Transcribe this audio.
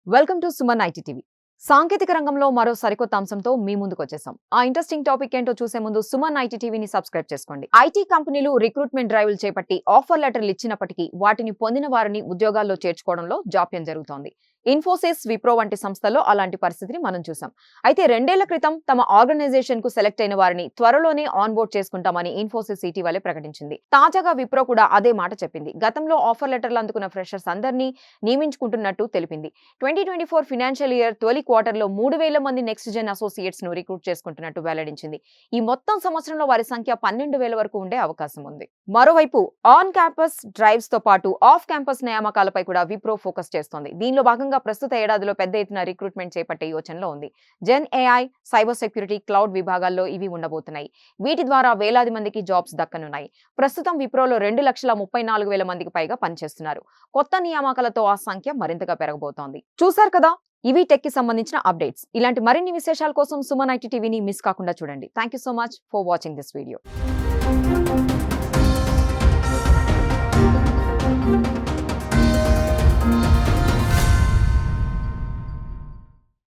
Welcome to Suman IT TV. సాంకేతిక రంగంలో మరో సరికొత్త అంశంతో మీ ముందుకు వచ్చేసాం. ఆ ఇంట్రెస్టింగ్ టాపిక్ ఏంటో చూసే ముందు సుమన్ ఐటీ టీవీని సబ్స్క్రైబ్ చేసుకోండి. ఐటీ కంపెనీలు రిక్రూట్మెంట్ డ్రైవ్లు చేపట్టి ఆఫర్ లెటర్లు ఇచ్చినప్పటికీ వాటిని పొందిన వారిని ఉద్యోగాల్లో చేర్చుకోవడంలో జాప్యం జరుగుతోంది. ఇన్ఫోసిస్, విప్రో వంటి సంస్థల్లో అలాంటి పరిస్థితిని మనం చూసాం. అయితే 2 ఏళ్ల క్రితం తమ ఆర్గనైజేషన్ కు సెలెక్ట్ అయిన వారిని త్వరలోనే ఆన్ బోర్డ్ చేసుకుంటామని ఇన్ఫోసిస్ ఇటీవలే ప్రకటించింది. తాజాగా విప్రో కూడా అదే మాట చెప్పింది. గతంలో ఆఫర్ లెటర్లు అందుకున్న ఫ్రెషర్స్ అందరినీ నియమించుకుంటున్నట్టు తెలిపింది. 2024 ఫైనాన్షియల్ ఇయర్ తొలి క్వార్టర్లో 3,000 మంది నెక్స్ట్ జెన్ అసోసియేట్స్ ను రిక్రూట్ చేసుకుంటున్నట్టు వెల్లడించింది. ఈ మొత్తం సంవత్సరంలో వారి సంఖ్య 12,000 వరకు ఉండే అవకాశం ఉంది. మరోవైపు ఆన్ క్యాంపస్ డ్రైవ్స్ తో పాటు ఆఫ్ క్యాంపస్ నియామకాలపై కూడా విప్రో ఫోకస్ చేస్తోంది. దీనిలో భాగంగా ప్రస్తుత ఏడాదిలో పెద్ద ఎత్తున రిక్రూట్మెంట్ చేపట్టే యోచనలో ఉంది. Gen AI, cyber security, cloud విభాగాల్లో ఇవి ఉండబోతున్నాయి. వీటి ద్వారా వేలాది మందికి జాబ్స్ దక్కనున్నాయి. ప్రస్తుతం విప్రోలో 2,34,000 మందికి పైగా పనిచేస్తున్నారు. కొత్త నియామకాలతో ఆ సంఖ్య మరింతగా పెరగబోతోంది. చూశారు కదా, ఇవి టెక్ కి సంబంధించిన అప్డేట్స్. ఇలాంటి మరిన్ని విశేషాల కోసం సుమన్ ఐటీ టీవీని మిస్ కాకుండా చూడండి. Thank you so much for watching this video.